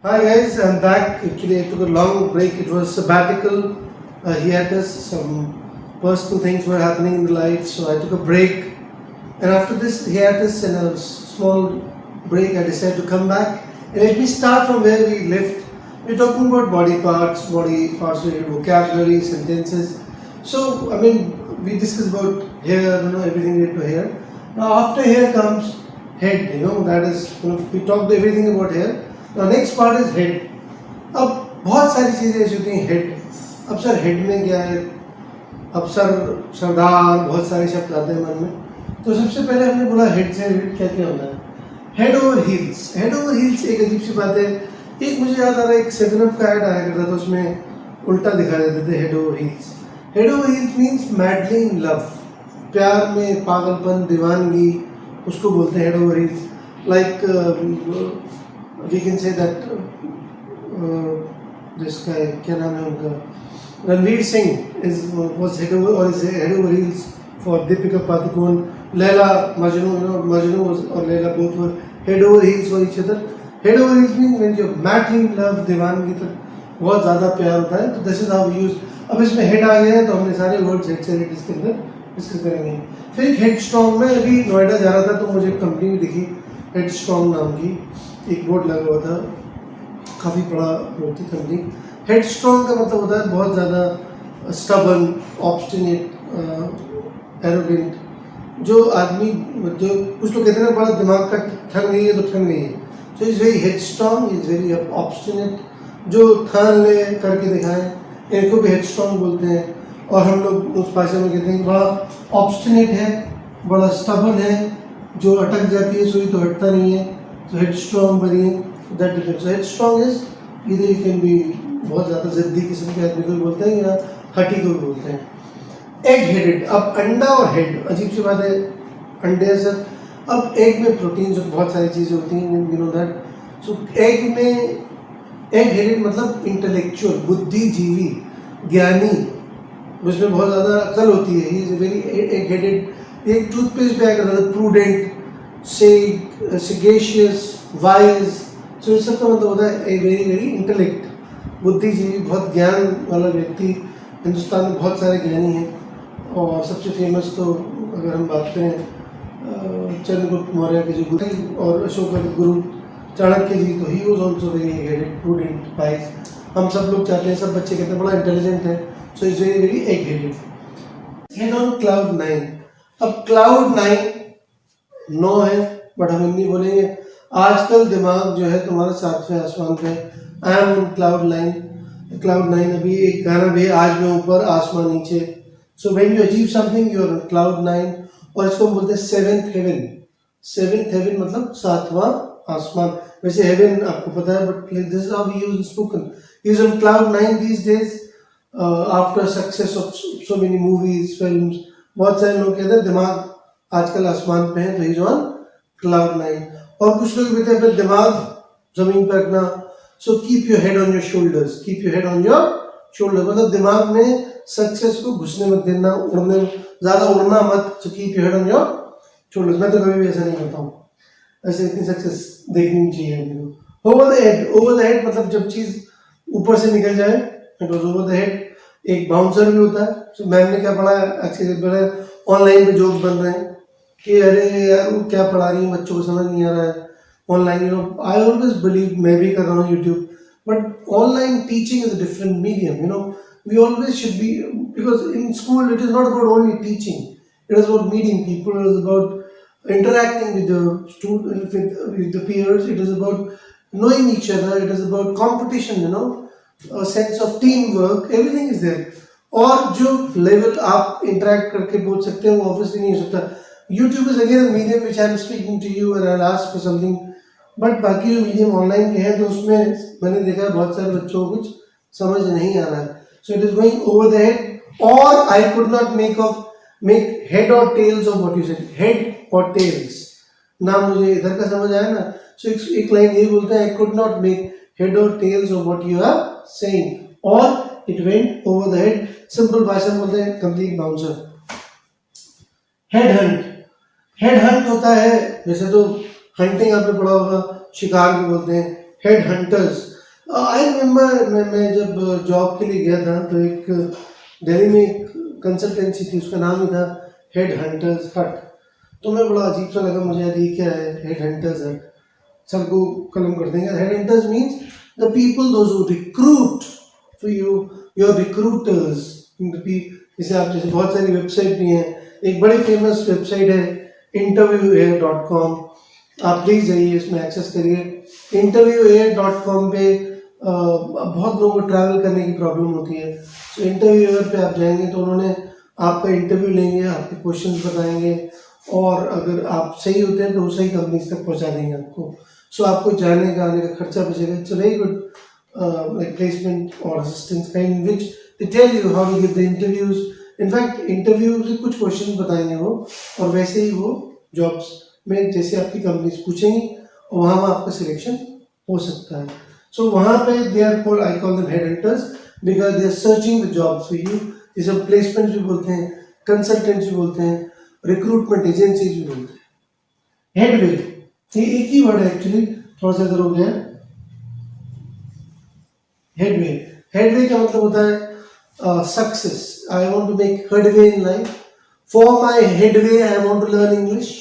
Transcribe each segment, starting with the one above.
Hi guys, I'm back. Actually, I took a long break. It was sabbatical hiatus. Some personal things were happening in the life, so I took a break. And after this hiatus and a small break, I decided to come back. And let me start from where we left. We're talking about body parts related vocabulary, sentences. So, we discussed about hair, everything related to hair. Now, after hair comes head, that is, we talked everything about hair. Now, next part is head. अब बहुत सारी चीज़ें ऐसी होती हैं head. अब sir head में क्या है? अब सरदार बहुत सारे शब्द आते हैं मन में. तो सबसे पहले हमने बोला हेड से रिलेटेड क्या क्या होता है. Head over heels. Head over heels एक अजीब सी बात है. एक मुझे याद आ रहा है, एक 7up का ऐड आया करता था, उसमें उल्टा दिखा देते थे head over heels. Head over heels means madly in love. प्यार में पागलपन, दीवानगी, उसको बोलते हैं head over heels. Like we can say that this guy, क्या नाम है उनका, Ranveer Singh was head over heels for Deepika Padukone. Laila Majnu, Majnu was, or Laila, both were head over heels for each other. Head over heels means when you're madly in love, दीवानगी तक बहुत ज़्यादा प्यार होता है. तो this is how we use. अब इसमें हेड आ गया है तो हमने सारे वर्ड्स हेड से रिलेटेड इसके अंदर डिस्कस करेंगे. फिर हेड स्ट्रॉन्ग में अभी नोएडा जा रहा था तो मुझे एक कंपनी भी दिखी हेड स्ट्रॉन्ग नाम की. एक बोर्ड लगा हुआ था, काफ़ी बड़ा बोर्ड थी कंपनी. हेड स्ट्रॉन्ग का मतलब होता है बहुत ज़्यादा स्टबर्न, ऑब्स्टिनेट, एरोगेंट. जो आदमी, जो कुछ लोग कहते हैं ना बड़ा दिमाग का ठन गई है तो ठन गई है. So is very head strong, is very obstinate. जो ठान ले करके दिखाएं, इनको भी हेड स्ट्रॉन्ग बोलते हैं. और हम लोग उस भाषा में कहते हैं कि बड़ा ऑब्स्टिनेट है, बड़ा स्टबर्न है, जो अटक जाती है सोई तो हटता नहीं है. So headstrong बनिए, that depends. So headstrong is either you can be बहुत ज़्यादा ज़िद्दी किस्म के आदमी को बोलते हैं या हटी को बोलते हैं. Egg headed. अब अंडा और हेड अजीब सी बात है. अंडे सर, अब एग में प्रोटीन्स और बहुत सारी चीज़ें होती हैं, you know that. So egg में एग हेडेड मतलब इंटेलेक्चुअल, बुद्धिजीवी, ज्ञानी, उसमें बहुत ज़्यादा अकल होती है. He is very egg headed. एक टूथपेस्ट भी आया करता था, प्रूडेंट, sagacious, wise. So इस सब का मतलब होता है वेरी वेरी इंटेलेक्ट, बुद्धिजीवी, बहुत ज्ञान वाला व्यक्ति. हिंदुस्तान में बहुत सारे ज्ञानी हैं और सबसे फेमस तो अगर हम बात करें चंद्रगुप्त मौर्य के जो गुरु और अशोक के गुरु चाणक्य जी, तो he was also very egg-headed, prudent, wise. हम सब लोग चाहते हैं, सब बच्चे कहते हैं बड़ा इंटेलिजेंट है. So is very very egg-headed. Head on cloud 9. अब क्लाउड 9 नो है बट हम हिंदी बोलेंगे. आजकल दिमाग जो है तुम्हारा 7वें आसमान पे. I am on cloud 9. Cloud 9 अभी एक गाना भी है, आज मैं ऊपर आसमान नीचे. So when you achieve something you are on cloud 9. और इसको हम बोलते हैं 7th हेवन. 7th हेवन मतलब 7वां आसमान. वैसे हेवन आपको पता है but this is how we use spoken. He is on cloud 9 these days after success of so many movies, films. बहुत सारे लोग कहते हैं दिमाग आजकल आसमान पे है तो इज ऑन क्लाउड 9. और कुछ लोग कहते हैं अपना दिमाग जमीन पर रखना. So keep your head on your shoulders. Keep your head on your shoulder मतलब दिमाग में सक्सेस को घुसने मत देना, उड़ने ज़्यादा उड़ना मत. So keep your head on your shoulders. मैं तो कभी भी ऐसा नहीं करता हूँ. ऐसे इतनी सक्सेस देखनी चाहिए हमको. Over the head. Over the head मतलब जब चीज़ ऊपर से निकल जाए, it was over the head. एक बाउंसर भी होता है. सो मैम ने क्या पढ़ा है, अच्छे बड़े ऑनलाइन पे जोक्स बन रहे हैं कि अरे यार वो क्या पढ़ा रही है, बच्चों को समझ नहीं आ रहा है online. You know I always believe, मैं भी कर रहा हूँ YouTube, but online teaching is a different medium. You know we always should be, because in school it is not about only teaching, it is about meeting people, it is about interacting with the student, with the peers, it is about knowing each other, it is about competition, you know, a sense of teamwork, everything is there. और जो level आप interact करके बोल सकते हैं वो obviously नहीं हो सकता. YouTube is again medium which I am speaking to you and I ask for something. But बाकी जो मीडियम ऑनलाइन के हैं तो उसमें मैंने देखा बहुत सारे बच्चों को कुछ समझ नहीं आ रहा है. So it is going over the head. और I could not make head और tails of what you said. Head और टेल्स ना मुझे इधर का समझ आया ना. सो एक लाइन यही बोलते हैं, I could not make head और tails of what you are saying. और it went over the head. Simple भाषा में बोलते हैं complete bouncer. Head hunt. Head hunt होता है, वैसे तो हंटिंग आपने पढ़ा होगा, शिकार को बोलते हैं हेड हंटर्स. आई रिमेम्बर मैं जब जॉब के लिए गया था तो एक दिल्ली में एक कंसल्टेंसी थी, उसका नाम ही था हेड हंटर्स हट। तो मैं बड़ा अजीब सा लगा मुझे, यार ये क्या है हेड हंटर्स हट, सबको कलम कर देंगे। Head hunters means the people those who recruit for you, your recruiters. जैसे आप जैसे बहुत सारी वेबसाइट भी हैं, एक बड़ी फेमस वेबसाइट है interviewair.com, आप प्लीज़ जाइए इसमें एक्सेस करिए। interviewair.com पे बहुत लोगों को ट्रैवल करने की प्रॉब्लम होती है, तो इंटरव्यूअर पे आप जाएंगे तो उन्होंने आपका इंटरव्यू लेंगे, आपके क्वेश्चंस बताएंगे, और अगर आप सही होते हैं तो वो सही कंपनीज तक पहुंचा देंगे आपको। सो आपको जाने का आने का खर्चा बचेगा। It's a very good like placement or assistance kind, in which they tell you how to give the interviews. In fact, interview से कुछ क्वेश्चन बताएंगे वो, और वैसे ही वो जॉब्स में जैसे आपकी कंपनीज पूछेंगी और वहाँ में आपका सिलेक्शन हो सकता है। सो वहाँ पे they are called, I call them head hunters, because they are searching the jobs for you. जिसे प्लेसमेंट भी बोलते हैं, कंसल्टेंट्स भी बोलते हैं, रिक्रूटमेंट एजेंसीज भी बोलते हैं। हेडवे ये एक ही वर्ड है एक्चुअली, थोड़ा सा इधर हो गया। हेडवे, हेडवे का मतलब होता है success. I want to make headway in life, for my headway I want to learn English,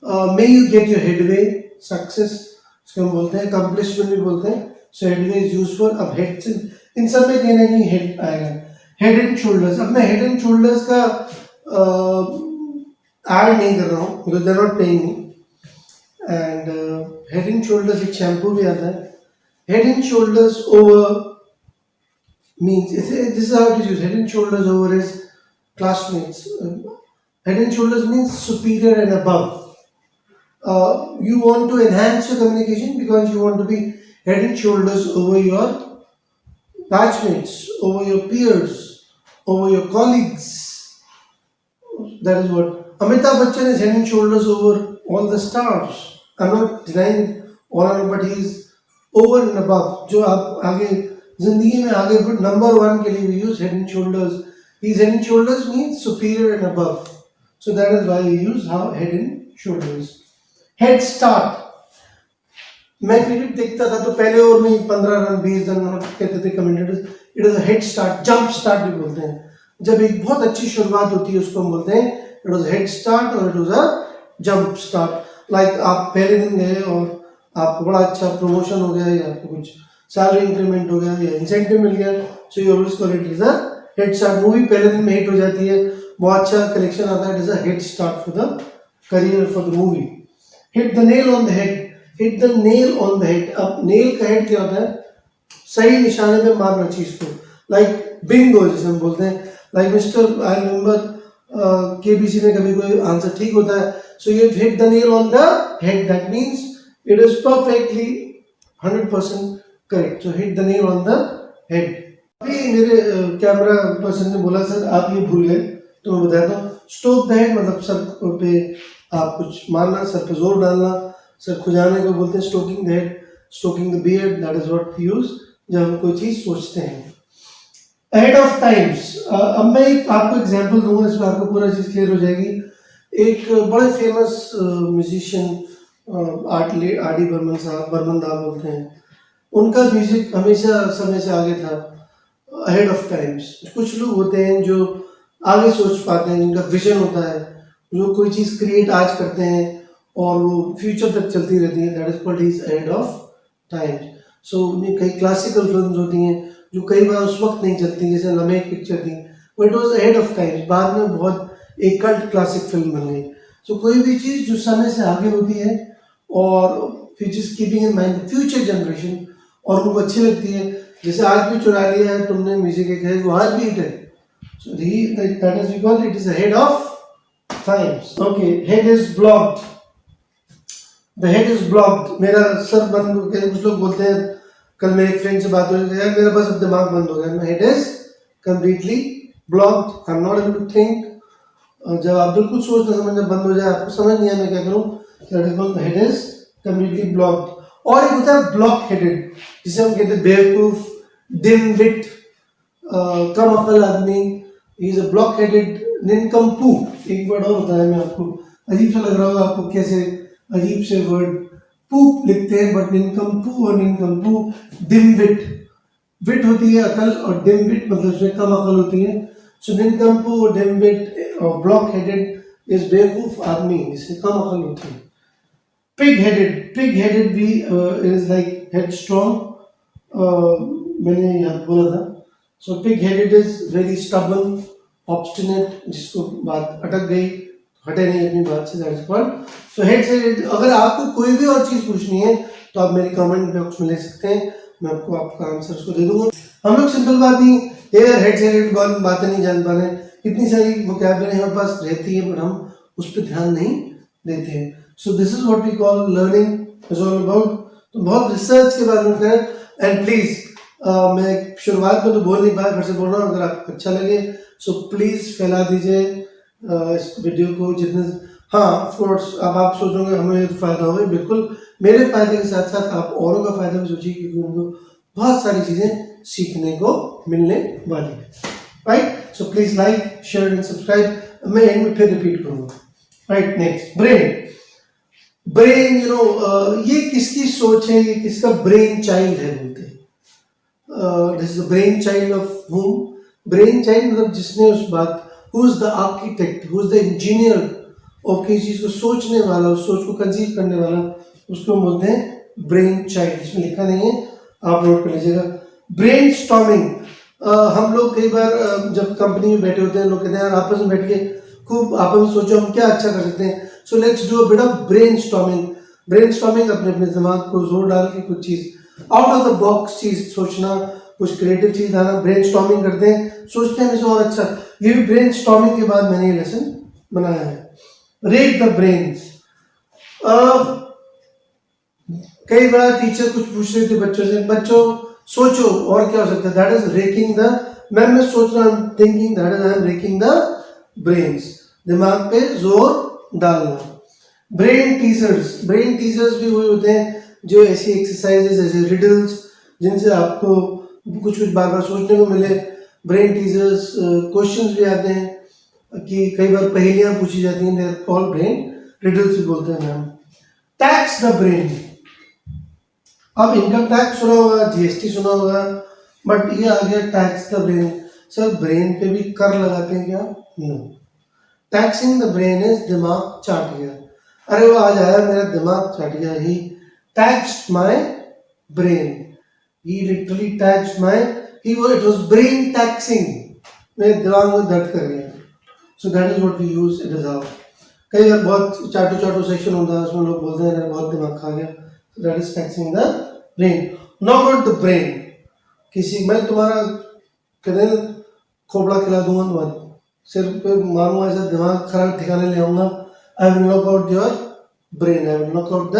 may you get your headway, success इसको हम बोलते हैं, अकम्प्लिशमेंट भी बोलते हैं। So headway is used for, अब हेड से इन सब में कहीं ना कहीं हेड आएगा। हेड एंड शोल्डर्स, अब मैं हेड एंड शोल्डर्स का ऐड नहीं कर रहा हूँ because they are not paying me. And head and shoulders एक शैम्पू भी आता है। Head and shoulders over means, this is how it is used. Head and shoulders over is classmates. Head and shoulders means superior and above. You want to enhance your communication because you want to be head and shoulders over your batchmates, over your peers, over your colleagues. That is what Amitabh Bachchan is, head and shoulders over all the stars. I'm not denying all of it, but he is over and above. जो आप आगे जिंदगी में आगे number one के लिए we use head and shoulders. These head and shoulders means superior and above. So that is why we use how head and shoulders. Head start. मैं cricket देखता था तो पहले ओवर में 15 रन 20 रन कहते थे commentators, it is a head start, jump start भी बोलते हैं। जब एक बहुत अच्छी शुरुआत होती है उसको हम बोलते हैं इट वाज हेड स्टार्ट और it was a jump start. Like आप पहले दिन गए और आपको बड़ा अच्छा प्रमोशन हो गया या आपको कुछ सैलरी इंक्रीमेंट हो गया या इंसेंटिव मिल गया, so you always call it is a head start. Movie पहले दिन में हिट हो जाती है, बहुत अच्छा कलेक्शन आता है, it is a head start for the career for the movie. Hit the nail on the head, hit the nail on the head. अब नेल का हेड क्या होता है, सही निशाने पे मारना चीज को, लाइक बिंगो जिसे हम बोलते हैं। Like mister I remember KBC में कभी कोई आंसर ठीक होता है, so you hit the nail on the head, that means it is perfectly 100% correct. So hit the nail on the head. अभी मेरे कैमरा पर्सन ने बोला सर आप ये भूल गए, तो मैं बताता हूँ। स्टोक द हेड मतलब सर पे आप कुछ मारना, सर पे जोर डालना, सर खुजाने को बोलते हैं stroking the head, stroking the beard, that is what we use जब हम कोई चीज सोचते हैं। अहेड ऑफ टाइम्स, अब मैं एक आपको एग्जांपल दूंगा, इसमें आपको पूरा चीज क्लियर हो जाएगी। एक बड़े famous musician R D Burman साहब, बर्मन दा बोलते हैं, उनका म्यूजिक हमेशा समय से आगे था, अहेड ऑफ टाइम्स। कुछ लोग होते हैं जो आगे सोच पाते हैं, जिनका विजन होता है, जो कोई चीज़ क्रिएट आज करते हैं और वो फ्यूचर तक चलती रहती है, that is called he is ahead of times. So कई क्लासिकल फिल्म्स होती हैं जो कई बार उस वक्त नहीं चलती, जैसे लम्हे एक पिक्चर थी, but it was ahead of times, बाद में बहुत एक कल्ट क्लासिक फिल्म बन गई। सो कोई भी चीज़ जो समय से आगे होती है और which is keeping in mind future generation और उनको अच्छी लगती है, जैसे आज भी चुरा लिया है तुमने म्यूजिक एक है, वो आज भी हिट है, so that is we call it is ahead of times. Okay, head is blocked, the head is blocked, मेरा सर बंद हो गया। कुछ लोग बोलते हैं, कल मेरे एक फ्रेंड से बात हो रही है, मेरा बस अब दिमाग बंद हो गया, my head is completely blocked, I am not able to think. जब आप बिल्कुल सोचना समझना बंद हो जाए, आपको समझ नहीं आया मैं क्या करूं, that is called head is completely blocked. और एक होता है ब्लॉक हेडेड, जिसे हम कहते हैं बेवकूफ, डिम विट, कम अकल आदमी, he is a block headed nincompoop. एक वर्ड और होता है, मैं आपको अजीब सा लग रहा होगा आपको, कैसे अजीब से वर्ड, पूप लिखते हैं, बट निनकम्पू और निनकम्पू डिमविट, विट होती है अकल और डिमविट मतलब उसमें कम अकल होती है। सो निनकम्पू और डिमविट और ब्लॉक हेडेड इज बेवकूफ आदमी जिससे कम अकल होती है। पिग हेडेड भी इज लाइक हेड स्ट्रॉन्ग, मैंने यहाँ बोला था। So pig headed is very stubborn, obstinate, जिसको बात अटक गई, हटे नहीं अपनी बात से, that is called. So head से, अगर आपको कोई भी और चीज़ पूछनी है तो आप मेरे कमेंट बॉक्स में ले सकते हैं, मैं आपको आपका आंसर उसको दे दूंगा। हम लोग सिंपल बात नहीं, हेड से रिलेटेड बातें नहीं जान पा रहे हैं, इतनी सारी वोकैबुलरी हमारे पास रहती है पर हम उस पर ध्यान नहीं देते हैं। So this is what we call learning is all about. तो बहुत रिसर्च के बारे में करें, एंड प्लीज मैं शुरुआत में तो बोल नहीं पाया, फिर से बोल रहा हूँ, अगर आपको अच्छा लगे सो प्लीज फैला दीजिए इस वीडियो को जितने। हाँ ऑफकोर्स, अब आप सोचोगे हमें तो फायदा होगा, बिल्कुल मेरे फायदे के साथ साथ आप औरों का फायदा भी सोचिए, क्योंकि उनको बहुत सारी चीजें सीखने को मिलने वाली है, right. So please like, share and subscribe. मैं एंड में फिर रिपीट करूंगा, right. Next, brain you know, ये किसकी सोच है, ये किसका ब्रेन चाइल्ड है बोलते हैं। This is the brain child of whom? Brain child मतलब जिसने उस बात, who is the architect, who is the engineer of किसी चीज को सोचने वाला, उस सोच को कंसीव करने वाला, उसको बोलते हैं ब्रेन चाइल्ड। इसमें लिखा नहीं है, आप नोट कर लीजिएगा। ब्रेन स्टॉर्मिंग, हम लोग कई बार जब कंपनी में बैठे होते हैं, लोग कहते हैं यार आपस में बैठ के खूब आपस में सोचो हम क्या अच्छा कर सकते हैं। So let's do a bit of brain storming. Brain storming अपने अपने दिमाग को जोर डाल के कुछ चीज आउट ऑफ द बॉक्स चीज सोचना, कुछ क्रिएटिव चीज आना, ब्रेन स्टॉर्मिंग करते हैं, सोचते हैं इसे और अच्छा। ये भी ब्रेन स्टॉर्मिंग के बाद मैंने ये लेसन बनाया है। रेक द ब्रेन्स, कई बार टीचर कुछ पूछ रहे थे बच्चों से, बच्चों सोचो और क्या हो सकता है, दैट इज रेकिंग द, मैं सोच रहा हूँ, thinking, that is I am racking the brains, दिमाग पे जोर डालना। ब्रेन टीजर्स भी वही होते हैं जो ऐसी एक्सरसाइजेस, ऐसे रिडल्स जिनसे आपको कुछ बार बार सोचने को मिले। ब्रेन टीजर्स, क्वेश्चंस भी आते हैं कि कई बार पहेलियां पूछी जाती हैं, they are called brain riddles भी बोलते हैं मैम। टैक्स द ब्रेन, अब इनकम टैक्स सुना होगा, जीएसटी सुना होगा, बट ये आ गया tax the brain. Sir brain पे भी कर लगाते हैं क्या? No, taxing the brain is दिमाग चाट गया, अरे वो आज आया मेरा दिमाग चाट गया, he taxed my brain, he literally taxed my, it was brain taxing, मेरे दिमाग में दर्द कर गया। So that is what we use, it is how. कई बार बहुत चाटू सेक्शन होता है, उसमें लोग बोलते हैं बहुत दिमाग खा गया, that is taxing the brain. Not out the brain, किसी मैं तुम्हारा कहते हैं खोपड़ा खिला दूंगा, तुम्हारे सिर पे मारूंगा, ऐसा दिमाग खराब ठिकाने ले आऊंगा, I will knock out your brain, I will knock out the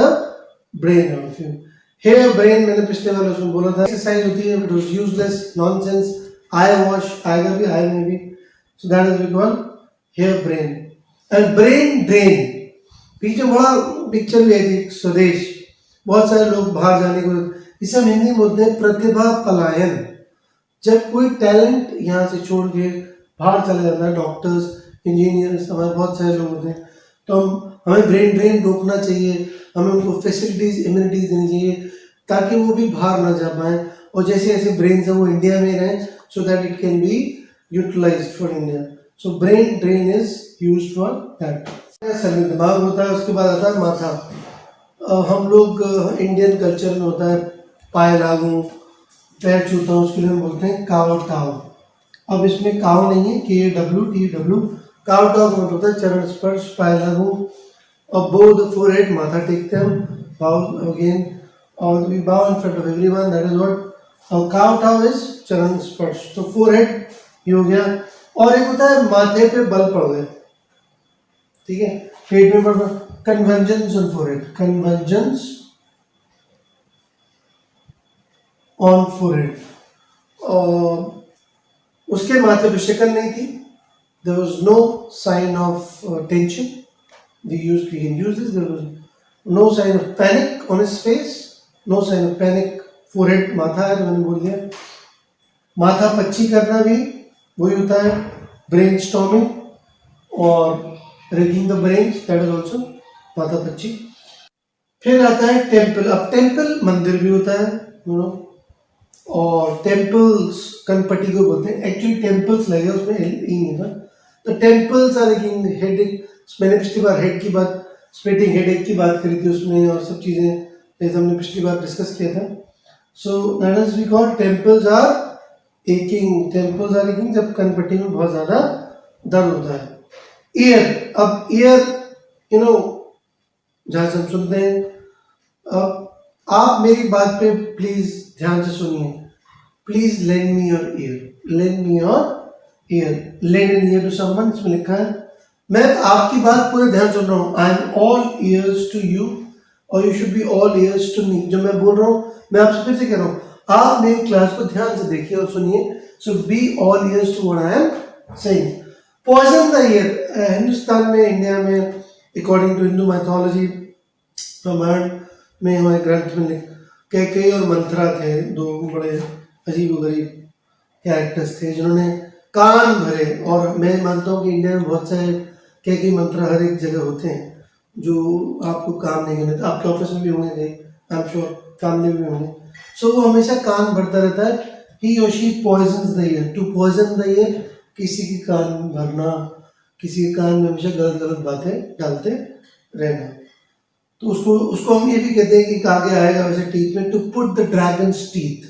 brain of you. Hare brain, मैंने पिछले वाले उसमें बोला था, एक्सरसाइज होती है, it was useless, nonsense, eyewash, आएगा भी, आई में भी, so that is we call hare brain. And brain drain, पीछे बड़ा पिक्चर भी आई थी स्वदेश, बहुत सारे लोग बाहर जाने को, इसे हम हिंदी में बोलते हैं प्रतिभा पलायन। जब कोई टैलेंट यहाँ से छोड़ के बाहर चला जाता है, डॉक्टर्स, इंजीनियर्स, हमारे बहुत सारे लोग होते हैं, तो हमें ब्रेन ड्रेन रोकना चाहिए, हमें उनको फैसिलिटीज, इम्यूनिटीज देनी चाहिए ताकि वो भी बाहर ना जा पाए, और जैसे ऐसे ब्रेन है वो इंडिया में रहें, so that it can be utilized for India. So brain drain is used for that. सर में दिमाग होता है, उसके बाद आता है माथा। हम लोग इंडियन कल्चर में होता है पाए लागू, पैर छूता हूँ, उसके लिए हम बोलते हैं काव टाव। अब इसमें काव नहीं है, KWTW, काव टाव का मतलब होता है चरण स्पर्श, पाए लागू, और बो द फोरहेड, माथा टेकते हैं, बाउ अगेन, और वी बाउ in front of everyone, that is what, और काव टाव इज चरण स्पर्श। तो फोरहेड ये हो गया, और एक होता है माथे पे बल पड़ गए, ठीक है, पेट में पड़ गया, convergence on forehead, convergence on forehead. उसके माथे पे शिकन नहीं थी, there was no sign of tension, we can use this, there was no sign of panic on his face, no sign of panic, forehead, माथा है तो मैंने बोल दिया। माथा पच्ची करना भी वही होता है ब्रेन स्टॉर्मिंग, और racking the brain, that is also माथा पच्ची। फिर आता है टेम्पल। अब टेम्पल मंदिर भी होता है, यू नो, और टेम्पल्स कनपट्टी को बोलते हैं, एक्चुअली टेम्पल्स लगे उसमें ई नहीं था। तो टेम्पल्स आर लाइक हेड, मैंने पिछली बार हेड की बात, स्प्लिटिंग हेड एक की बात करी थी उसमें, और सब चीज़ें जैसे हमने पिछली बार डिस्कस किया था। So that is we call temples are aching, temples are aching जब कनपट्टी में बहुत ज़्यादा दर्द होता है। ईयर, अब ईयर यू नो जहाँ से हम सुनते हैं, अब आप मेरी बात पे प्लीज ध्यान से सुनिए, please lend me your ear, lend me your ear, lend an ear to someone, इसमें लिखा है। मैं आपकी बात पूरे ध्यान सुन रहा हूँ, I am all ears to you और you should be all ears to me. जो मैं बोल रहा हूँ मैं आपसे फिर से कह रहा हूँ, आप मेरी क्लास को ध्यान से देखिए और सुनिए। So be all ears to what I am saying. Poison the ear, Hindustan में, इंडिया में, according to Hindu mythology, Ramayan में, हमारे ग्रंथ में कैकेयी और मंथरा थे, दो बड़े अजीब गरीब कैरेक्टर्स थे जिन्होंने कान भरे। और मैं मानता हूँ कि इंडिया में बहुत सारे कैकेयी मंथरा हर एक जगह होते हैं जो आपको काम नहीं करने, आपके ऑफिस में भी होंगे, आई एम श्योर फैमिली में भी होंगे। सो वो हमेशा कान भरता रहता है, ही और she poisons the ear, to poison the ear, किसी की कान भरना, किसी के कान में हमेशा गलत गलत बातें डालते रहना। तो उसको हम ये भी कहते हैं कि आगे आएगा वैसे टीथ में, to put the dragon's teeth.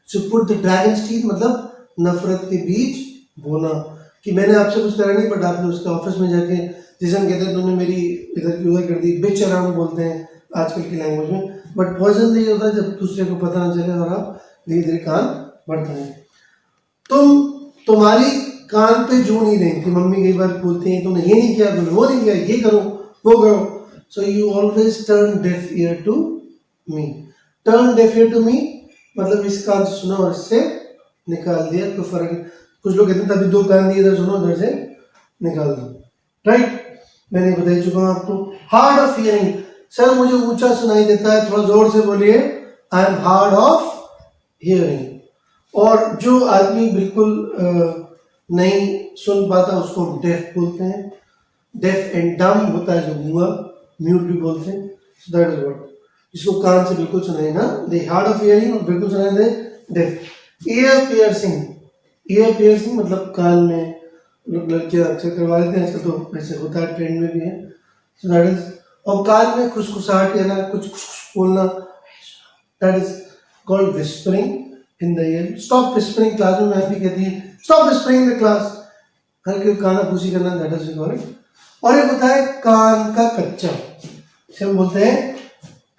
So put the dragon's teeth मतलब नफरत के बीच बोना, कि मैंने आपसे कुछ करा नहीं बट आपने उसके ऑफिस में जाके, जिसे हम कहते हैं तुमने मेरी इधर की उधर कर दी, बिच अराउंड बोलते हैं आजकल की लैंग्वेज में। बट पॉइजन नहीं होता है जब दूसरे को पता ना चले और आप धीरे धीरे कान बढ़ता है। तुम्हारी कान पे जू नहीं रही थी, मम्मी कई बार बोलती हैं तुमने ये नहीं किया, तुमने वो नहीं किया, ये करो वो करो। So you always turn deaf ear to me. Turn deaf ear to me मतलब इस कान से सुना और इससे निकाल दिया, तो फर्क। कुछ लोग कहते हैं तभी दो कान दिए, इधर सुनो इधर से निकाल दो, राइट। मैंने बता चुका हूँ आपको। हार्ड ऑफ हियरिंग, सर मुझे ऊंचा सुनाई देता है, थोड़ा जोर से बोलिए, I am hard of hearing. और जो आदमी बिल्कुल नहीं सुन पाता उसको हम डेफ बोलते हैं। डेफ एंड डम होता है जो गूंगा, म्यूट भी बोलते हैं। सो दैट इज व्हाट, जिसको कान से बिल्कुल सुनाई ना दे, हार्ड ऑफ हियरिंग, और बिल्कुल सुनाई दे deaf. Ear piercing, ear piercing मतलब कान में लोग लड़कियां अक्सर करवा लेते हैं, आजकल तो ऐसे होता है, ट्रेंड में भी है। सो दैट इज, और कान में खुसखुसाहट या ना कुछ बोलना, that is called whispering in the year. Stop whispering, class में मैथ भी कहती है stop whispering in the class, हल्के काना फूसी करना, दैट इज कॉल्ड। और एक होता है कान का कच्चा, इसे हम बोलते हैं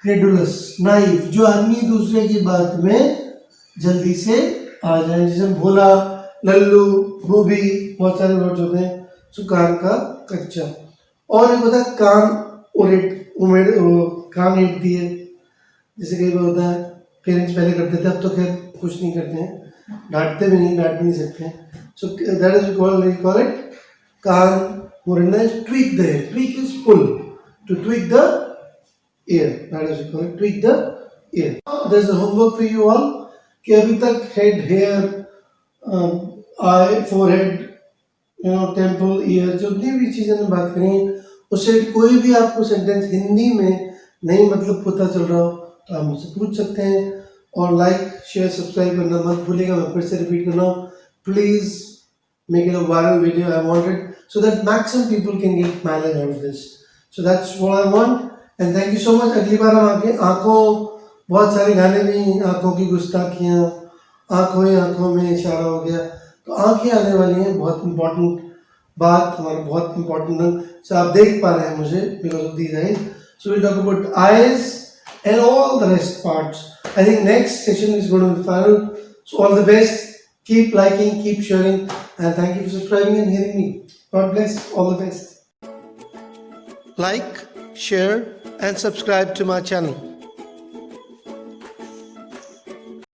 क्रेडुलस, नाइव, जो आदमी दूसरे की बात में जल्दी से आ जाए, जैसे भोला, लल्लू, रूबी, बहुत सारे वर्ड्स होते हैं। सो कान का कच्चा। और एक होता है कान एट दिए, जैसे कई बार होता है पेरेंट्स पहले करते थे, अब तो खैर कुछ नहीं करते हैं, डांटते भी नहीं, डांट भी नहीं सकते। So that is call it कान मोरना। Tweak the hair, tweak is pull, to tweak the ear, that is called tweak the ear. There is a homework for you all कि अभी तक head, hair, eye, forehead, temple, ear, जो भी चीज़ें हमने बात करी उससे कोई भी आपको सेंटेंस हिंदी में नहीं मतलब पता चल रहा हो तो आप मुझसे पूछ सकते हैं। और लाइक शेयर सब्सक्राइब करना मत भूलिएगा। मैं फिर से रिपीट कर रहा हूँ, please make it a viral video, I want it so that maximum people can get mileage out of this. So that's what I want and thank you so much. अगली बार हम आगे आंखों, बहुत सारे गाने भी, आंखों की गुस्ताखियाँ, आंखों ही आंखों में इशारा हो गया, तो आंखें आने वाली हैं, बहुत इंपॉर्टेंट बात, हमारा बहुत इंपॉर्टेंट रंग। सो आप देख पा रहे हैं मुझे because of these eyes. So will talk about eyes and all the rest parts. I think next session is going to be final. So all the best, keep liking, keep sharing, and thank you for subscribing and hearing me. God bless, all the best. Like, share, and subscribe to my channel.